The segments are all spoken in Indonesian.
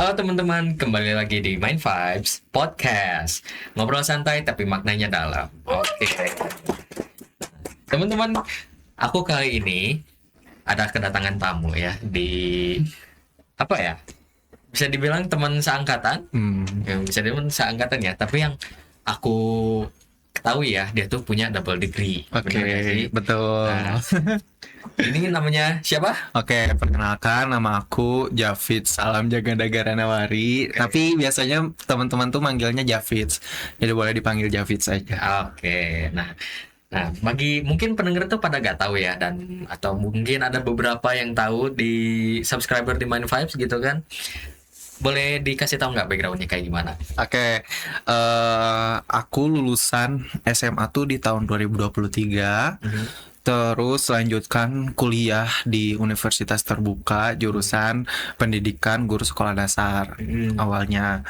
Halo teman-teman, kembali lagi di Mind Vibes Podcast. Ngobrol santai tapi maknanya dalam. Oke. Teman-teman, aku kali ini ada kedatangan tamu ya di apa ya? Bisa dibilang teman seangkatan, yang bisa dibilang seangkatan ya, tapi yang aku ketahui ya, dia tuh punya double degree. Oke, Bener gak sih? betul. Nah, ini namanya siapa? Oke, perkenalkan nama aku Javid. Salam jaga negara Nawari. Tapi biasanya teman-teman tuh manggilnya Javid. Jadi boleh dipanggil Javid saja. Oke, nah, bagi mungkin pendengar tuh pada gak tahu ya, dan atau mungkin ada beberapa yang tahu di subscriber di Mind Vibes gitu kan. Boleh dikasih tahu nggak backgroundnya kayak gimana? Oke, aku lulusan SMA tuh di tahun 2023. Terus lanjutkan kuliah di Universitas Terbuka jurusan Pendidikan Guru Sekolah Dasar awalnya.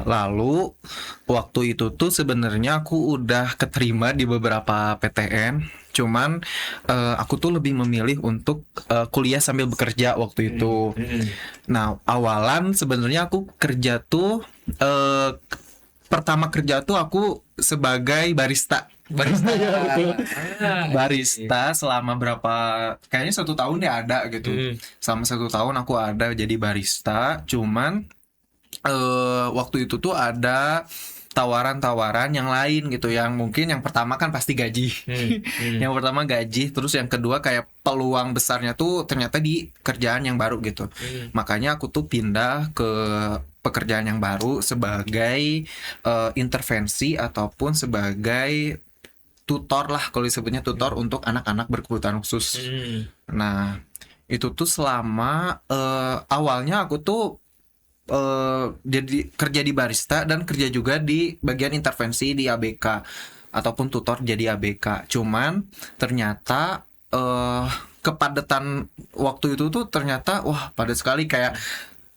Lalu waktu itu tuh sebenarnya aku udah keterima di beberapa PTN, cuman aku tuh lebih memilih untuk kuliah sambil bekerja waktu itu. Nah, awalan sebenarnya aku kerja tuh pertama kerja tuh aku sebagai barista. Barista. Barista selama berapa, kayaknya 1 tahun ya ada gitu. Selama 1 tahun aku ada jadi barista, cuman waktu itu tuh ada tawaran-tawaran yang lain gitu, yang mungkin yang pertama kan pasti gaji. Yang pertama gaji, terus yang kedua kayak peluang besarnya tuh ternyata di kerjaan yang baru gitu. Makanya aku tuh pindah ke pekerjaan yang baru sebagai intervensi ataupun sebagai tutor lah, kalau disebutnya tutor untuk anak-anak berkebutuhan khusus. Nah, itu tuh selama awalnya aku tuh jadi kerja di barista dan kerja juga di bagian intervensi di ABK ataupun tutor jadi ABK. Cuman ternyata kepadatan waktu itu tuh ternyata wah padat sekali. Kayak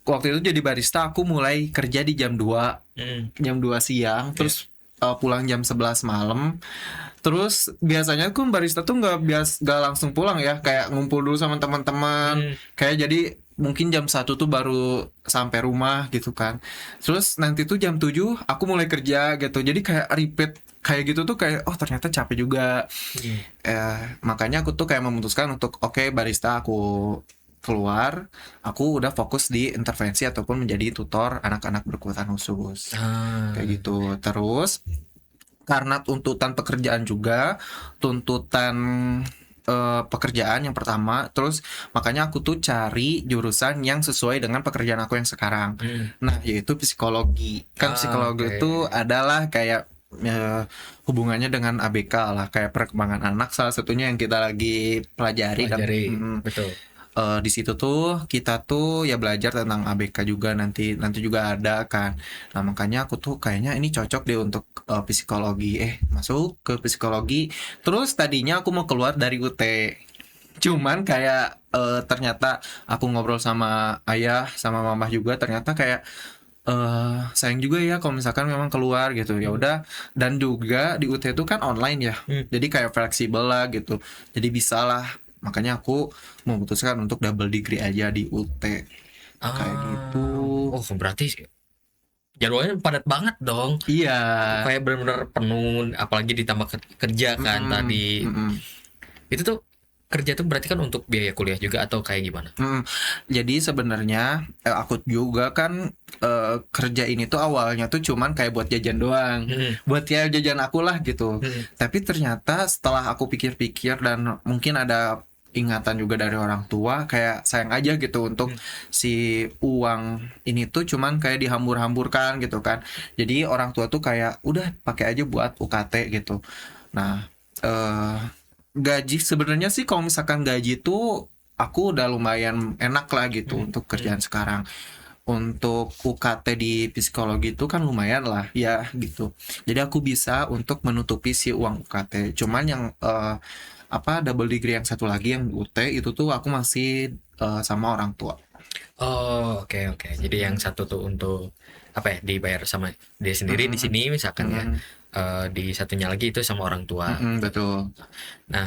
waktu itu jadi barista aku mulai kerja di jam 2 siang, terus pulang jam 11 malam. Terus biasanya aku barista tuh nggak langsung pulang ya, kayak ngumpul dulu sama teman-teman. Kayak jadi mungkin jam 1 tuh baru sampai rumah gitu kan. Terus nanti tuh jam 7 aku mulai kerja gitu. Jadi kayak repeat kayak gitu tuh, kayak oh ternyata capek juga. Makanya aku tuh kayak memutuskan untuk oke, barista aku keluar, aku udah fokus di intervensi ataupun menjadi tutor anak-anak berkebutuhan khusus. Kayak gitu. Terus karena tuntutan pekerjaan juga, tuntutan pekerjaan yang pertama, terus makanya aku tuh cari jurusan yang sesuai dengan pekerjaan aku yang sekarang. Nah, yaitu psikologi. Kan psikologi itu adalah kayak hubungannya dengan ABK lah, kayak perkembangan anak, salah satunya yang kita lagi pelajari kan. Betul. Di situ tuh kita tuh ya belajar tentang ABK juga, nanti juga ada kan. Nah, makanya aku tuh kayaknya ini cocok deh untuk psikologi. Masuk ke psikologi. Terus tadinya aku mau keluar dari UT. Cuman kayak ternyata aku ngobrol sama ayah sama mamah juga, ternyata kayak sayang juga ya kalau misalkan memang keluar gitu. Ya udah, dan juga di UT itu kan online ya. Jadi kayak fleksibel lah gitu. Jadi bisa lah. Makanya aku memutuskan untuk double degree aja di UT. Kayak gitu. Oh, berarti jadwalnya padat banget dong. Iya. Kayak benar-benar penuh, apalagi ditambah kerja kan tadi. Itu tuh kerja tuh berarti kan untuk biaya kuliah juga atau kayak gimana? Jadi sebenarnya aku juga kan kerja ini tuh awalnya tuh cuman kayak buat jajan doang, buat ya jajan aku lah gitu. Tapi ternyata setelah aku pikir-pikir dan mungkin ada ingatan juga dari orang tua, kayak sayang aja gitu untuk si uang ini tuh cuman kayak dihambur-hamburkan gitu kan. Jadi orang tua tuh kayak udah pakai aja buat UKT gitu. Nah, gaji sebenarnya sih kalau misalkan gaji tuh aku udah lumayan enak lah gitu untuk kerjaan sekarang. Untuk UKT di psikologi itu kan lumayan lah ya gitu. Jadi aku bisa untuk menutupi si uang UKT. Cuman yang double degree yang satu lagi yang UT itu tuh aku masih sama orang tua. Oh, oke. Jadi yang satu tuh untuk apa ya, dibayar sama dia sendiri di sini misalkan ya. Di satunya lagi itu sama orang tua. Betul. Nah,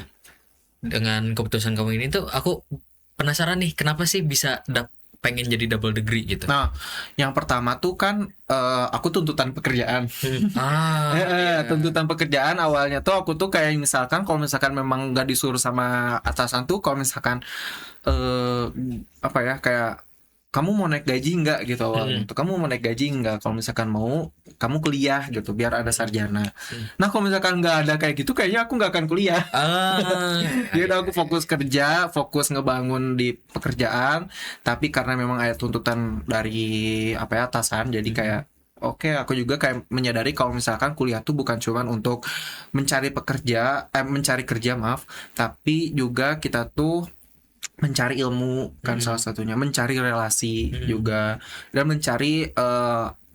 dengan keputusan kamu ini tuh aku penasaran nih, kenapa sih bisa pengen jadi double degree gitu? Nah, yang pertama tuh kan aku tuntutan pekerjaan. Tuntutan pekerjaan awalnya tuh aku tuh kayak misalkan kalau misalkan memang nggak disuruh sama atasan tuh, kalau misalkan apa ya, kayak kamu mau naik gaji nggak gitu awalnya tuh, kamu mau naik gaji nggak, kalau misalkan mau kamu kuliah gitu biar ada sarjana. Nah kalau misalkan nggak ada kayak gitu, kayaknya aku nggak akan kuliah. Jadi udah aku fokus kerja, fokus ngebangun di pekerjaan. Tapi karena memang ada tuntutan dari apa ya, atasan, jadi kayak oke, aku juga kayak menyadari kalau misalkan kuliah tuh bukan cuman untuk mencari kerja, maaf, tapi juga kita tuh mencari ilmu kan, salah satunya mencari relasi juga, dan mencari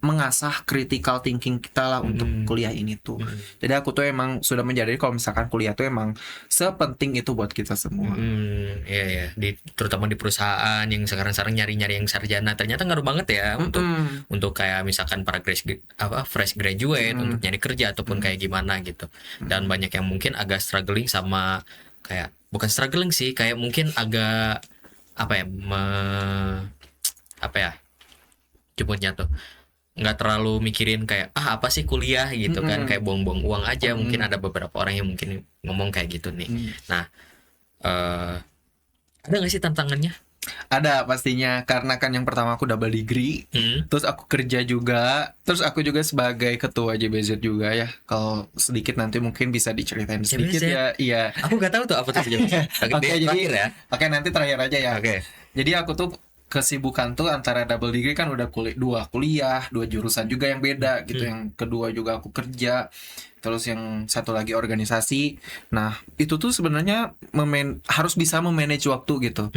mengasah critical thinking kita lah untuk kuliah ini tuh. Jadi aku tuh emang sudah menjadi kalau misalkan kuliah tuh emang sepenting itu buat kita semua. Iya ya, terutama di perusahaan yang sekarang nyari yang sarjana ternyata ngaruh banget ya untuk kayak misalkan para fresh graduate untuk nyari kerja ataupun kayak gimana gitu. Dan banyak yang mungkin agak struggling sama, kayak bukan struggling sih, kayak mungkin agak jemputnya tuh nggak terlalu mikirin kayak apa sih kuliah gitu kan, kayak buang-buang uang aja. Mungkin ada beberapa orang yang mungkin ngomong kayak gitu nih. Nah, ada nggak sih tantangannya? Ada pastinya, karena kan yang pertama aku double degree, terus aku kerja juga, terus aku juga sebagai ketua JBZ juga ya. Kalau sedikit nanti mungkin bisa diceritain sedikit ya. Iya. Aku nggak tahu tuh apa tuh JBZ. Oke, nanti terakhir aja ya. Oke. Jadi aku tuh kesibukan tuh antara double degree kan udah dua kuliah, dua jurusan juga yang beda gitu. Yang kedua juga aku kerja, terus yang satu lagi organisasi. Nah itu tuh sebenarnya harus bisa memanage waktu gitu.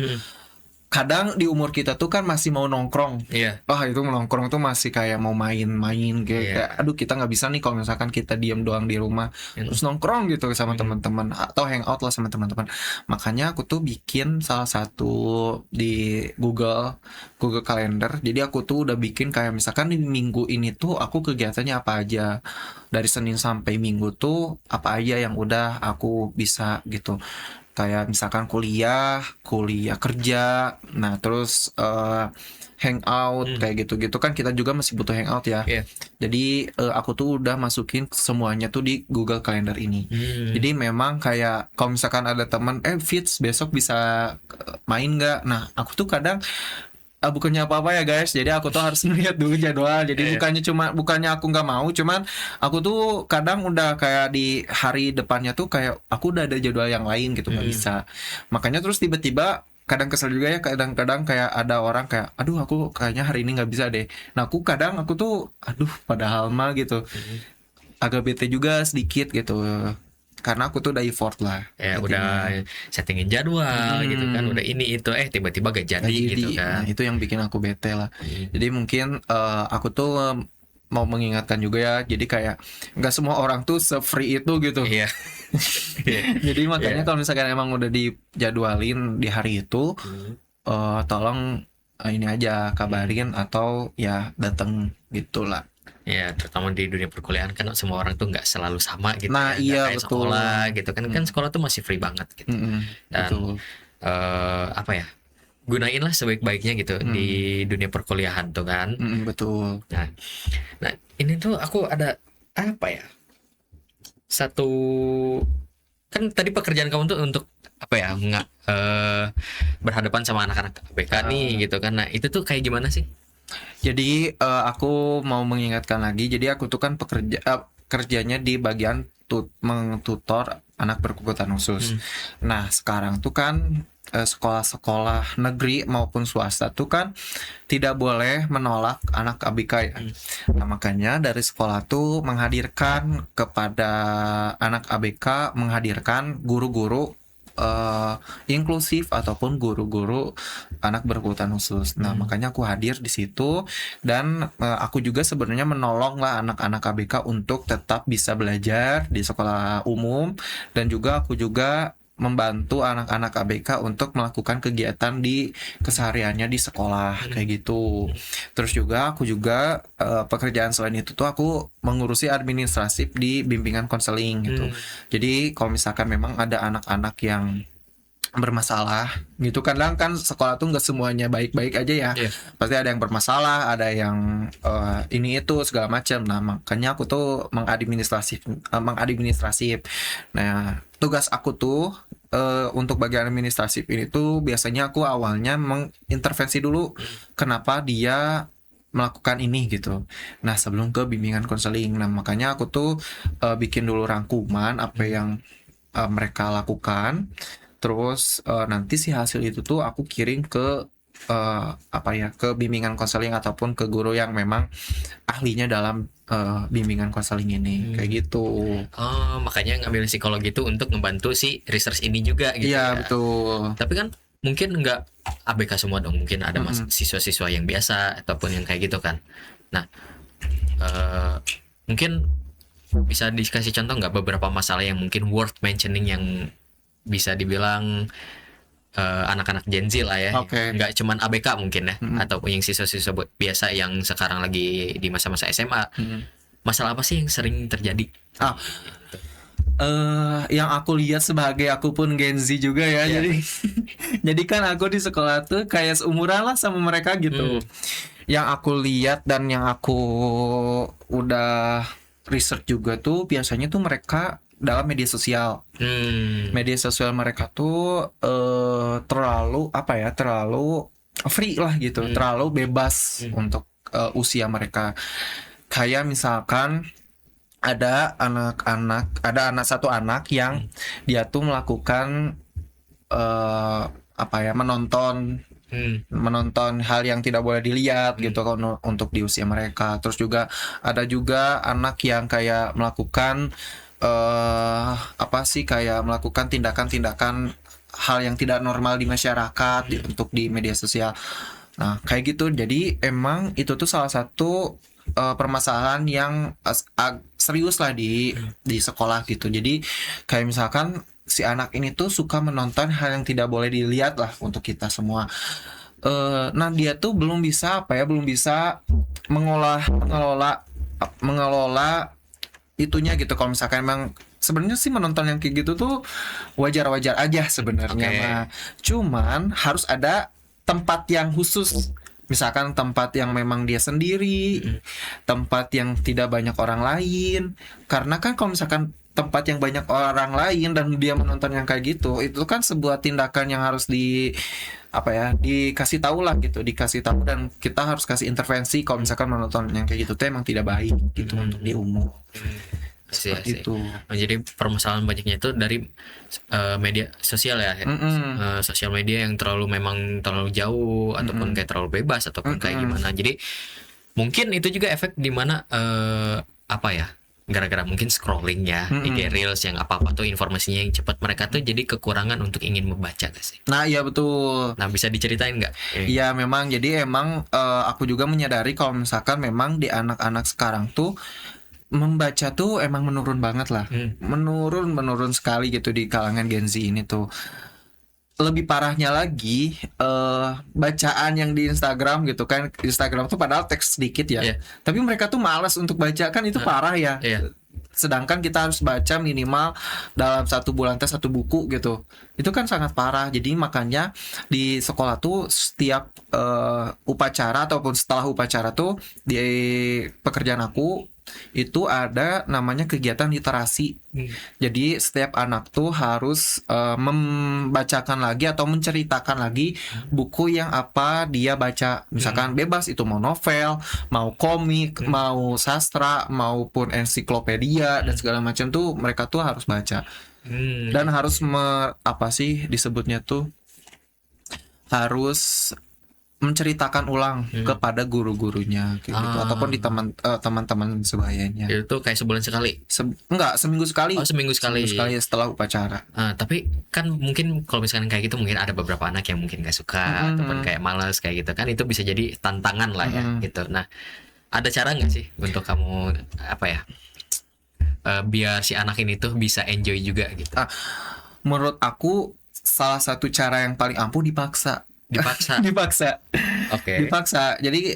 Kadang di umur kita tuh kan masih mau nongkrong. Itu nongkrong tuh masih kayak mau main-main kayak aduh, kita nggak bisa nih kalau misalkan kita diem doang di rumah terus nongkrong gitu sama teman-teman atau hangout lah sama teman-teman. Makanya aku tuh bikin salah satu di Google Calendar. Jadi aku tuh udah bikin kayak misalkan di minggu ini tuh aku kegiatannya apa aja, dari Senin sampai Minggu tuh apa aja yang udah aku bisa gitu. Kayak misalkan kuliah kerja, nah terus hangout kayak gitu-gitu kan, kita juga masih butuh hangout ya. Jadi aku tuh udah masukin semuanya tuh di Google Calendar ini. Jadi memang kayak kalau misalkan ada teman Fits besok bisa main nggak, nah aku tuh kadang bukannya apa-apa ya guys, jadi aku tuh harus melihat dulu jadwal. Jadi bukannya aku nggak mau, cuman aku tuh kadang udah kayak di hari depannya tuh kayak aku udah ada jadwal yang lain gitu, nggak bisa. Makanya terus tiba-tiba kadang kesel juga ya, kadang-kadang kayak ada orang kayak aduh aku kayaknya hari ini nggak bisa deh. Nah aku tuh aduh padahal mah gitu, agak bete juga sedikit gitu. Karena aku tuh udah effort lah. Udah settingin jadwal gitu kan, udah ini itu tiba-tiba gak jadi gitu kan. Nah, itu yang bikin aku bete lah. Jadi mungkin aku tuh mau mengingatkan juga ya. Jadi kayak nggak semua orang tuh se-free itu gitu. Jadi makanya kalau misalkan emang udah dijadwalin di hari itu, tolong ini aja kabarin atau ya datang gitulah. Ya, terutama di dunia perkuliahan kan semua orang tuh nggak selalu sama gitu. Nah, iya kayak betul. Sekolah gitu kan, kan sekolah tuh masih free banget gitu. Dan gunainlah sebaik-baiknya gitu di dunia perkuliahan tuh kan. Betul. Nah ini tuh aku ada satu, kan tadi pekerjaan kamu tuh untuk berhadapan sama anak-anak ABK nih gitu kan. Nah itu tuh kayak gimana sih? Jadi aku mau mengingatkan lagi. Jadi aku tuh kan kerjanya di bagian mentutor anak berkebutuhan khusus. Nah sekarang tuh kan sekolah-sekolah negeri maupun swasta tuh kan tidak boleh menolak anak ABK ya. Nah makanya dari sekolah tuh menghadirkan kepada anak ABK, menghadirkan guru-guru inklusif ataupun guru-guru anak berkebutuhan khusus. Nah makanya aku hadir di situ, dan aku juga sebenarnya menolong lah anak-anak ABK untuk tetap bisa belajar di sekolah umum, dan juga aku juga membantu anak-anak ABK untuk melakukan kegiatan di kesehariannya di sekolah kayak gitu. Terus juga aku juga pekerjaan selain itu tuh aku mengurusi administrasi di bimbingan konseling gitu. Jadi kalau misalkan memang ada anak-anak yang bermasalah gitu. Kadang kan sekolah tuh nggak semuanya baik-baik aja ya. Pasti ada yang bermasalah, ada yang ini itu segala macam. Nah makanya aku tuh mengadministrasif. Nah tugas aku tuh untuk bagian administrasif ini tuh biasanya aku awalnya mengintervensi dulu kenapa dia melakukan ini gitu. Nah sebelum ke bimbingan konseling. Nah makanya aku tuh bikin dulu rangkuman apa yang mereka lakukan. Terus nanti si hasil itu tuh aku kirim ke ke bimbingan konseling ataupun ke guru yang memang ahlinya dalam bimbingan konseling ini kayak gitu. Oh, makanya ngambil psikolog itu untuk membantu si research ini juga gitu Iya, ya. betul. Tapi kan mungkin nggak ABK semua dong, mungkin ada siswa-siswa yang biasa ataupun yang kayak gitu kan. Nah, mungkin bisa dikasih contoh nggak beberapa masalah yang mungkin worth mentioning yang bisa dibilang anak-anak Gen Z lah ya, nggak cuman ABK mungkin ya, atau yang siswa-siswa biasa yang sekarang lagi di masa-masa SMA. Masalah apa sih yang sering terjadi? Yang aku lihat sebagai aku pun Gen Z juga ya, jadi kan aku di sekolah tuh kayak seumuran lah sama mereka gitu. Yang aku lihat dan yang aku udah research juga tuh biasanya tuh mereka dalam media sosial. Media sosial mereka tuh terlalu free lah gitu, terlalu bebas untuk usia mereka. Kayak misalkan ada satu anak yang dia tuh melakukan menonton hal yang tidak boleh dilihat gitu kan untuk di usia mereka. Terus juga ada juga anak yang kayak melakukan melakukan tindakan-tindakan hal yang tidak normal di masyarakat untuk di media sosial. Nah kayak gitu. Jadi emang itu tuh salah satu permasalahan yang serius lah di sekolah gitu. Jadi kayak misalkan si anak ini tuh suka menonton hal yang tidak boleh dilihat lah untuk kita semua. Nah dia tuh belum bisa mengelola itunya gitu. Kalau misalkan emang sebenarnya sih menonton yang kayak gitu tuh wajar-wajar aja sebenarnya. Nah, cuman harus ada tempat yang khusus. Misalkan tempat yang memang dia sendiri, tempat yang tidak banyak orang lain. Karena kan kalau misalkan tempat yang banyak orang lain dan dia menonton yang kayak gitu, itu kan sebuah tindakan yang harus dikasih tahu lah gitu, dan kita harus kasih intervensi kalau misalkan menonton yang kayak gitu tuh emang tidak baik gitu untuk di umum. Seperti itu. Jadi permasalahan banyaknya itu dari media sosial ya, sosial media yang memang terlalu jauh ataupun kayak terlalu bebas ataupun kayak gimana. Jadi mungkin itu juga efek di mana gara-gara mungkin scrolling ya, IG Reels yang apa-apa tuh informasinya yang cepat, mereka tuh jadi kekurangan untuk ingin membaca gak sih? Nah iya betul. Nah bisa diceritain nggak? Iya memang, jadi emang aku juga menyadari kalau misalkan memang di anak-anak sekarang tuh membaca tuh emang menurun banget lah. Menurun sekali gitu di kalangan Gen Z ini tuh. Lebih parahnya lagi bacaan yang di Instagram gitu kan. Instagram tuh padahal teks sedikit ya, tapi mereka tuh malas untuk baca, kan itu parah ya. Sedangkan kita harus baca minimal dalam 1 bulan satu buku gitu. Itu kan sangat parah. Jadi makanya di sekolah tuh setiap upacara ataupun setelah upacara tuh di pekerjaan aku itu ada namanya kegiatan literasi. Jadi setiap anak tuh harus membacakan lagi atau menceritakan lagi buku yang apa dia baca. Misalkan bebas itu mau novel, mau komik, mau sastra, maupun ensiklopedia dan segala macam tuh mereka tuh harus baca. Dan harus disebutnya tuh harus menceritakan ulang kepada guru-gurunya gitu, ataupun di teman-teman sebayanya. Itu kayak sebulan sekali? Seminggu sekali. Oh, seminggu sekali setelah upacara. Tapi kan mungkin kalau misalkan kayak gitu mungkin ada beberapa anak yang mungkin gak suka ataupun kayak malas kayak gitu kan, itu bisa jadi tantangan lah ya gitu. Nah ada cara nggak sih untuk kamu biar si anak ini tuh bisa enjoy juga gitu? Menurut aku salah satu cara yang paling ampuh dipaksa. Dipaksa. Dipaksa. Jadi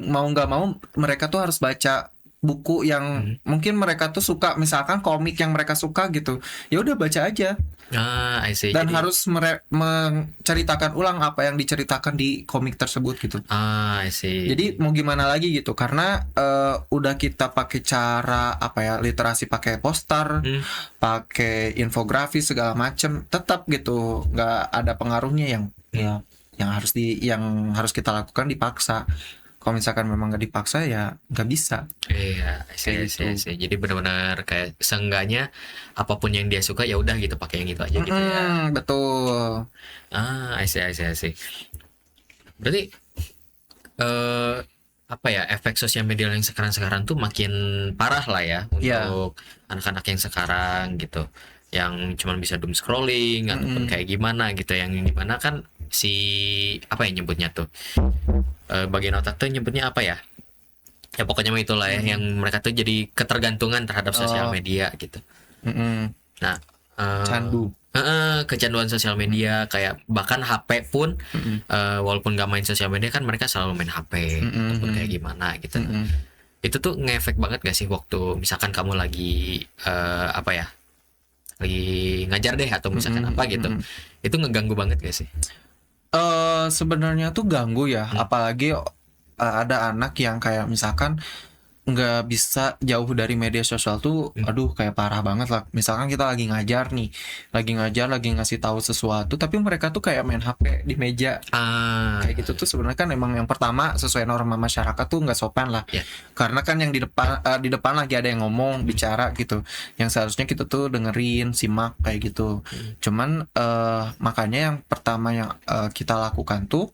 mau nggak mau mereka tuh harus baca buku yang mungkin mereka tuh suka, misalkan komik yang mereka suka gitu, ya udah baca aja. I see. Dan Jadi, harus menceritakan ulang apa yang diceritakan di komik tersebut gitu. I see. Jadi mau gimana lagi gitu, karena udah kita pakai cara apa ya, literasi pakai poster, pakai infografis segala macem, tetap gitu nggak ada pengaruhnya yang harus kita lakukan dipaksa. Kalau misalkan memang nggak dipaksa ya nggak bisa. Iya, I see, I see, I Gitu. see. Jadi benar-benar kayak seenggaknya apapun yang dia suka ya udah gitu, pakai yang itu aja gitu ya. Betul. I see, I see, I see. Berarti eh apa ya, efek sosial media yang sekarang-sekarang tuh makin parah lah ya Iya. untuk anak-anak yang sekarang gitu, yang cuman bisa doom scrolling ataupun kayak gimana gitu, yang gimana kan si apa ya nyebutnya tuh, bagian otak tuh nyebutnya apa ya, ya pokoknya mah itulah ya, yang mereka tuh jadi ketergantungan terhadap sosial media gitu. Nah, Candu. kecanduan sosial media, kayak bahkan HP pun walaupun gak main sosial media kan mereka selalu main HP ataupun kayak gimana gitu. Itu tuh ngefek banget gak sih waktu misalkan kamu lagi apa ya, lagi ngajar deh atau misalkan apa gitu, itu ngeganggu banget gak sih? Sebenarnya tuh ganggu ya, apalagi ada anak yang kayak misalkan nggak bisa jauh dari media sosial tuh, aduh kayak parah banget lah. Misalkan kita lagi ngajar nih, lagi ngasih tahu sesuatu, tapi mereka tuh kayak main HP di meja. Kayak gitu tuh sebenarnya kan emang yang pertama sesuai norma masyarakat tuh nggak sopan lah. Yeah. Karena kan yang di depan lagi ada yang ngomong, bicara gitu, yang seharusnya kita tuh dengerin, simak kayak gitu. Cuman makanya yang pertama yang kita lakukan tuh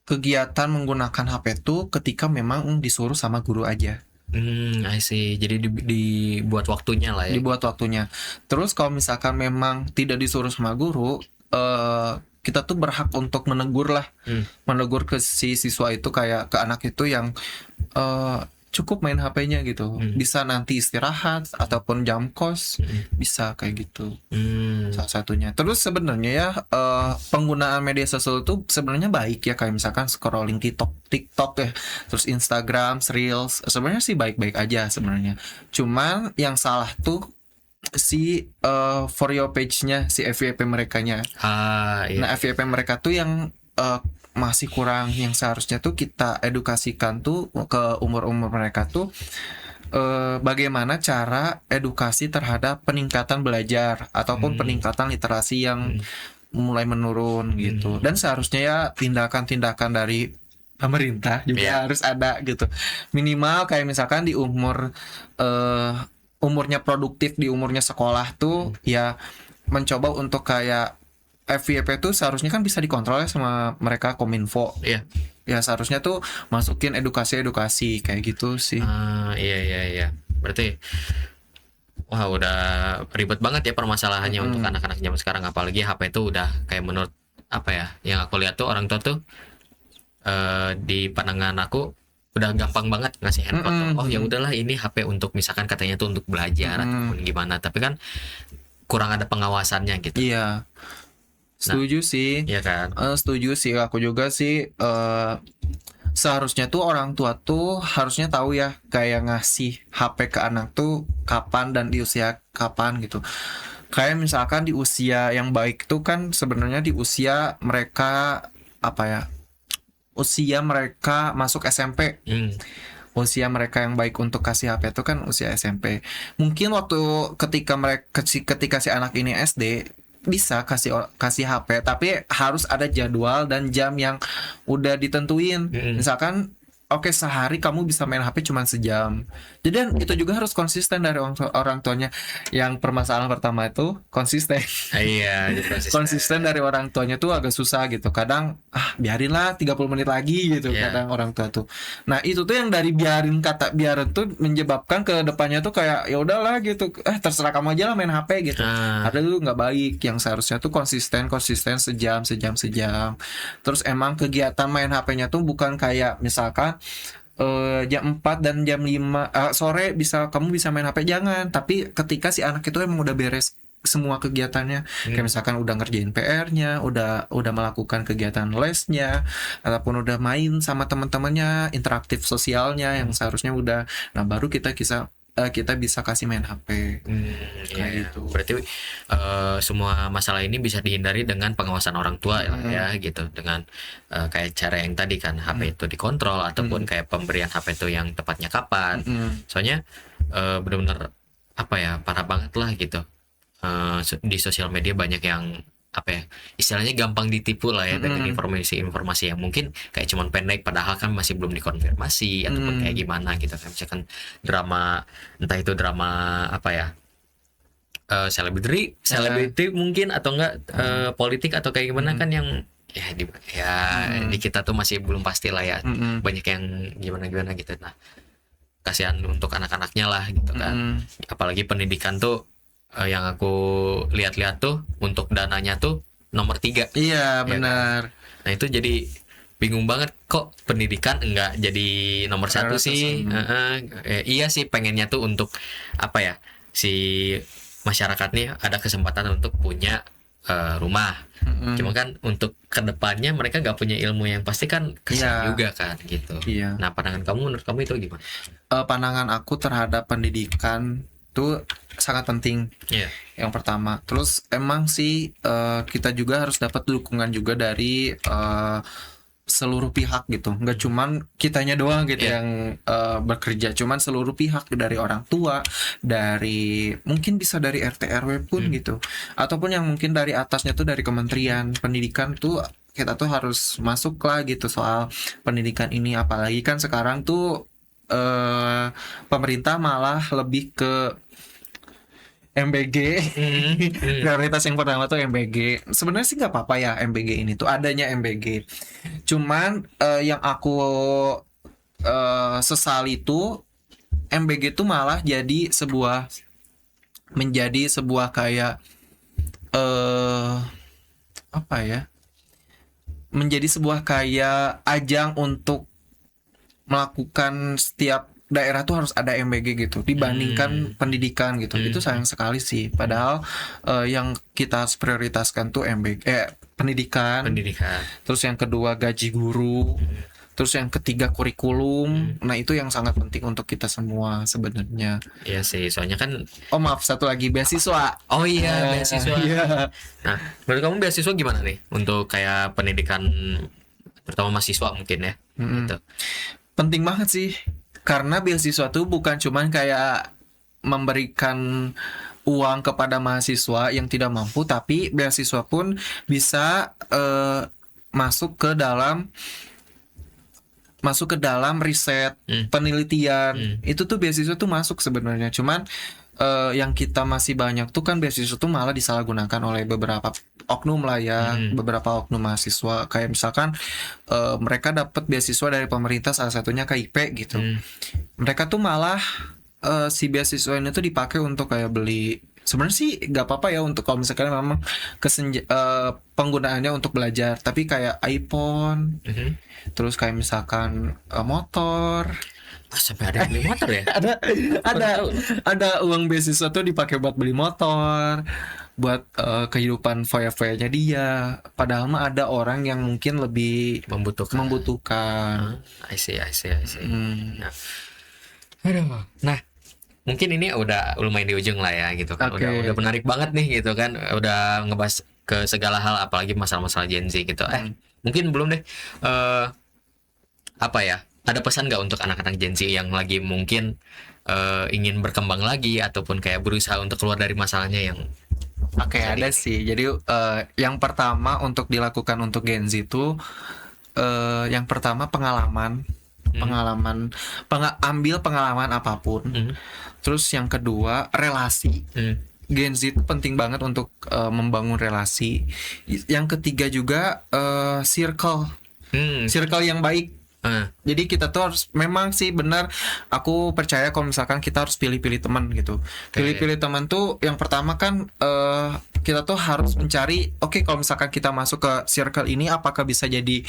kegiatan menggunakan HP tuh ketika memang disuruh sama guru aja. I see. Jadi dibuat waktunya lah ya. Dibuat waktunya. Terus kalau misalkan memang tidak disuruh sama guru, kita tuh berhak untuk menegur lah, menegur ke si siswa itu, kayak ke anak itu yang cukup main HP-nya gitu. Bisa nanti istirahat ataupun jam kos, bisa kayak gitu. Salah satunya. Terus sebenarnya ya penggunaan media sosial itu sebenarnya baik ya, kayak misalkan scrolling TikTok ya, terus Instagram, Reels, sebenarnya sih baik-baik aja sebenarnya. Cuman yang salah tuh si for you page-nya, si FYP merekanya. Iya. Nah, FYP mereka tuh yang masih kurang, yang seharusnya tuh kita edukasikan tuh ke umur-umur mereka tuh bagaimana cara edukasi terhadap peningkatan belajar ataupun peningkatan literasi yang mulai menurun gitu. Dan seharusnya ya tindakan-tindakan dari pemerintah juga harus ada gitu. Minimal kayak misalkan di umurnya produktif, di umurnya sekolah tuh ya mencoba untuk kayak FYP tuh seharusnya kan bisa dikontrol ya sama mereka Kominfo. Iya. Ya seharusnya tuh masukin edukasi kayak gitu sih. Iya. Berarti wah udah ribet banget ya permasalahannya untuk anak-anak zaman sekarang, apalagi HP itu udah kayak, menurut apa ya, yang aku lihat tuh orang tua tuh di pandangan aku udah gampang banget ngasih handphone tuh. Oh ya udahlah, ini HP untuk misalkan katanya tuh untuk belajar ataupun gimana, tapi kan kurang ada pengawasannya gitu. Iya. Setuju sih. Iya kan? Setuju sih, aku juga sih. Seharusnya tuh orang tua tuh harusnya tahu ya, kayak ngasih HP ke anak tuh kapan dan di usia kapan gitu. Kayak misalkan di usia yang baik tuh kan sebenarnya di usia mereka apa ya? Usia mereka masuk SMP. Usia mereka yang baik untuk kasih HP itu kan usia SMP. Mungkin waktu ketika si anak ini SD bisa kasih HP, tapi harus ada jadwal dan jam yang udah ditentuin. Misalkan oke, sehari kamu bisa main HP cuma sejam. Jadi dan itu juga harus konsisten dari orang tuanya. Yang permasalahan pertama itu konsisten. Iya, Konsisten dari orang tuanya tuh agak susah gitu. Kadang biarinlah 30 menit lagi gitu. Kadang orang tua tuh. Nah, itu tuh yang dari biarin tuh menyebabkan ke depannya tuh kayak ya udahlah gitu. Terserah kamu aja lah main HP gitu. Ada tuh nggak baik. Yang seharusnya tuh konsisten sejam. Terus emang kegiatan main HP-nya tuh bukan kayak misalkan jam 4 dan jam 5 sore kamu bisa main HP, jangan. Tapi ketika si anak itu emang udah beres semua kegiatannya. Kayak misalkan udah ngerjain PR-nya, udah melakukan kegiatan lesnya, ataupun udah main sama teman-temannya, interaktif sosialnya yang seharusnya udah. Nah, baru kita bisa kasih main HP. Kayak gitu. Berarti semua masalah ini bisa dihindari dengan pengawasan orang tua ya gitu, dengan kayak cara yang tadi kan, HP itu dikontrol, ataupun kayak pemberian HP itu yang tepatnya kapan. Soalnya benar-benar apa ya, parah banget lah gitu. Di sosial media banyak yang apa ya, istilahnya gampang ditipu lah ya dengan informasi yang mungkin kayak cuman pendek, padahal kan masih belum dikonfirmasi ataupun kayak gimana gitu kan. Misalkan drama, entah itu drama apa ya, selebriti mungkin, atau enggak politik atau kayak gimana kan, yang di kita tuh masih belum pasti lah ya, banyak yang gimana gitu. Nah, kasihan untuk anak-anaknya lah gitu kan. Apalagi pendidikan tuh yang aku lihat-lihat tuh untuk dananya tuh nomor 3. Iya, Kan? benar. Nah, itu jadi bingung banget, kok pendidikan enggak jadi nomor 1 sih. Iya sih, pengennya tuh untuk apa ya, si masyarakat nih ada kesempatan untuk punya rumah. Cuma kan untuk kedepannya mereka nggak punya ilmu yang pasti kan, kesian juga kan gitu. Nah, pandangan kamu, menurut kamu itu gimana? Pandangan aku terhadap pendidikan itu sangat penting. Yang pertama, terus emang sih kita juga harus dapat dukungan juga dari seluruh pihak gitu, nggak cuman kitanya doang gitu yang bekerja, cuman seluruh pihak, dari orang tua, dari mungkin bisa dari RT RW pun gitu, ataupun yang mungkin dari atasnya tuh dari Kementerian Pendidikan tuh, kita tuh harus masuk lah gitu soal pendidikan ini. Apalagi kan sekarang tuh pemerintah malah lebih ke MBG. Prioritas yang pertama tuh MBG. Sebenarnya sih nggak apa-apa ya MBG ini tuh, adanya MBG. Cuman yang aku sesali itu, MBG tuh malah menjadi sebuah kayak apa ya? Menjadi sebuah kayak ajang untuk melakukan, setiap daerah tuh harus ada MBG gitu dibandingkan pendidikan gitu. Itu sayang sekali sih, padahal yang kita harus prioritaskan tuh pendidikan. Terus yang kedua gaji guru, terus yang ketiga kurikulum. Nah, itu yang sangat penting untuk kita semua sebenarnya. Iya sih, soalnya kan, maaf, satu lagi, beasiswa. Beasiswa. Nah, menurut kamu beasiswa gimana nih untuk kayak pendidikan, terutama mahasiswa mungkin ya gitu? Penting banget sih, karena beasiswa tuh bukan cuman kayak memberikan uang kepada mahasiswa yang tidak mampu, tapi beasiswa pun bisa masuk ke dalam riset, penelitian. Itu tuh beasiswa tuh masuk sebenarnya. Cuman yang kita masih banyak tuh kan beasiswa tuh malah disalahgunakan oleh beberapa oknum lah ya, beberapa oknum mahasiswa. Kayak misalkan mereka dapat beasiswa dari pemerintah, salah satunya KIP gitu. Mereka tuh malah si beasiswa ini tuh dipakai untuk kayak beli. Sebenarnya sih nggak apa-apa ya untuk kalau misalkan memang penggunaannya untuk belajar, tapi kayak iPhone, terus kayak misalkan motor. Sampai ada yang beli motor ya? ada uang beasiswa tuh dipakai buat beli motor, buat kehidupan foya-foyanya dia. Padahal mah ada orang yang mungkin lebih membutuhkan. I see. Nah, mungkin ini udah lumayan di ujung lah ya gitu kan. Udah menarik banget nih gitu kan. Udah ngebahas ke segala hal, apalagi masalah-masalah Gen Z gitu. Mungkin belum deh. Apa ya? Ada pesan nggak untuk anak-anak Gen Z yang lagi mungkin ingin berkembang lagi, ataupun kayak berusaha untuk keluar dari masalahnya yang ada sih. Jadi yang pertama untuk dilakukan untuk Gen Z itu yang pertama ambil pengalaman apapun. Terus yang kedua relasi. Gen Z itu penting banget untuk membangun relasi. Yang ketiga juga circle yang baik. Jadi kita tuh harus, memang sih benar, aku percaya kalau misalkan kita harus pilih-pilih teman gitu. Pilih-pilih teman tuh yang pertama kan kita tuh harus mencari, kalau misalkan kita masuk ke circle ini, apakah bisa jadi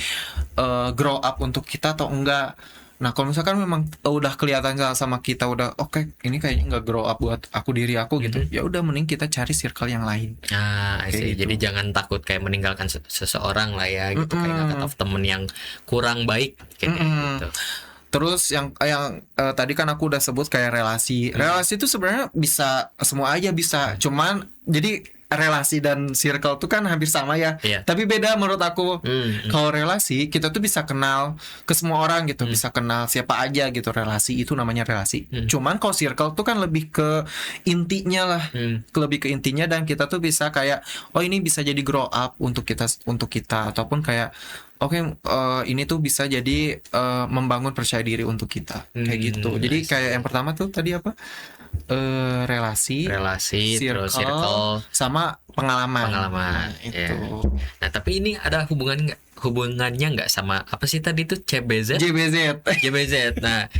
grow up untuk kita atau enggak. Nah, kalau misalkan memang udah kelihatan sama kita udah oke, ini kayaknya nggak grow up buat diri aku gitu. Ya udah mending kita cari circle yang lain. I see. Kayak Jadi gitu. jangan takut kayak meninggalkan seseorang lah ya gitu, kayak nggak cut off temen yang kurang baik kayak gitu. Terus yang tadi kan aku udah sebut kayak relasi. Relasi itu sebenarnya bisa semua aja bisa. Cuman jadi relasi dan circle tuh kan hampir sama ya. Iya. Tapi beda menurut aku. Kalau relasi kita tuh bisa kenal ke semua orang gitu, bisa kenal siapa aja gitu. Relasi itu namanya relasi. Cuman kalau circle tuh kan lebih ke intinya lah. Lebih ke intinya, dan kita tuh bisa kayak oh ini bisa jadi grow up untuk kita ataupun kayak oke, ini tuh bisa jadi membangun percaya diri untuk kita kayak gitu. Jadi kayak yang pertama tuh tadi apa? Relasi, terus circle, sama pengalaman. Nah, itu. Nah, tapi ini ada hubungannya nggak sama apa sih tadi tuh CBZ? JBZ. Nah,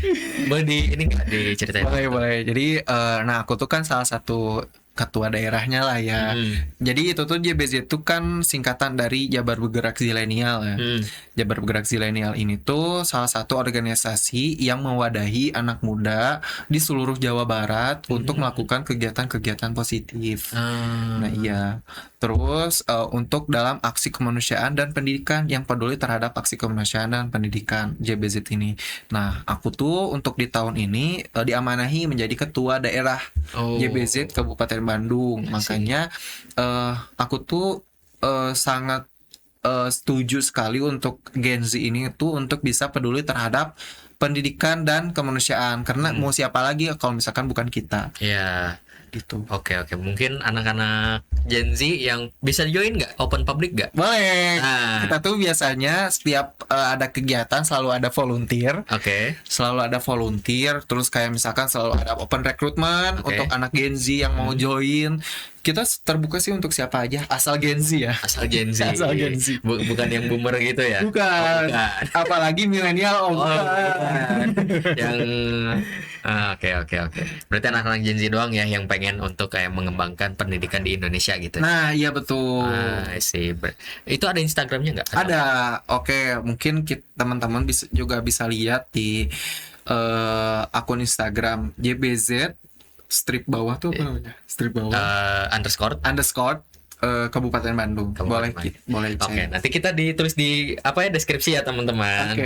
boleh ini nggak diceritain? Boleh. Jadi, nah aku tuh kan salah satu ketua daerahnya lah ya. Jadi itu tuh JBZ itu kan singkatan dari Jabar Bergerak Zilenial ya. Jabar Bergerak Zilenial ini tuh salah satu organisasi yang mewadahi anak muda di seluruh Jawa Barat untuk melakukan kegiatan-kegiatan positif. Nah iya. Terus untuk dalam aksi kemanusiaan dan pendidikan, yang peduli terhadap aksi kemanusiaan dan pendidikan JBZ ini. Nah aku tuh untuk di tahun ini diamanahi menjadi ketua daerah JBZ Kabupaten Bandung. Makanya aku tuh sangat setuju sekali untuk Gen Z ini tuh untuk bisa peduli terhadap pendidikan dan kemanusiaan, karena mau siapa lagi kalau misalkan bukan kita. Iya. Gitu. Oke. Mungkin anak-anak Gen Z yang bisa join nggak open public nggak? Boleh. Nah. Kita tuh biasanya setiap ada kegiatan selalu ada volunteer. Selalu ada volunteer. Terus kayak misalkan selalu ada open recruitment untuk anak Gen Z yang mau join. Kita terbuka sih untuk siapa aja, asal Gen Z ya. Asal Gen Z. Bukan yang boomer gitu ya? Bukan. Apalagi milenial. Bukan. Yang oke. Berarti anak-anak Gen Z doang ya yang pengen untuk kayak mengembangkan pendidikan di Indonesia gitu. Nah, iya betul. Sih. Itu ada Instagramnya nggak? Ada. Oke, mungkin teman-teman juga bisa lihat di akun Instagram JBZ strip bawah tuh apa namanya? Strip bawah. Underscore Kabupaten Bandung. Boleh cek. Oke, nanti kita ditulis di apa ya deskripsi ya teman-teman.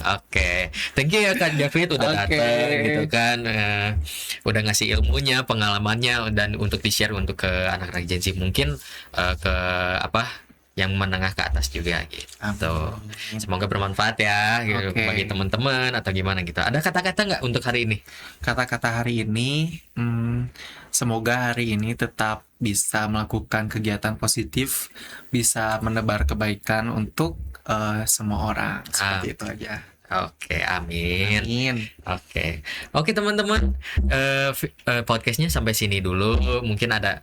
Oke. Thank you ya Kak David udah datang gitu kan, udah ngasih ilmunya, pengalamannya, dan untuk di-share untuk ke anak-anak Gen Z, mungkin ke yang menengah ke atas juga gitu. Semoga bermanfaat ya gitu, bagi teman-teman atau gimana gitu. Ada kata-kata nggak untuk hari ini? Kata-kata hari ini, semoga hari ini tetap bisa melakukan kegiatan positif, bisa menebar kebaikan untuk semua orang. Seperti itu aja. Oke, amin. Oke teman-teman, podcastnya sampai sini dulu. Mungkin ada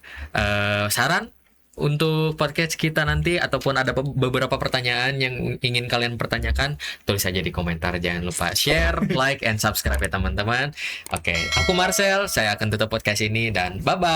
saran untuk podcast kita nanti, ataupun ada beberapa pertanyaan yang ingin kalian pertanyakan, tulis saja di komentar. Jangan lupa share, like, and subscribe ya teman-teman. Oke, aku Marcel, saya akan tutup podcast ini dan bye-bye.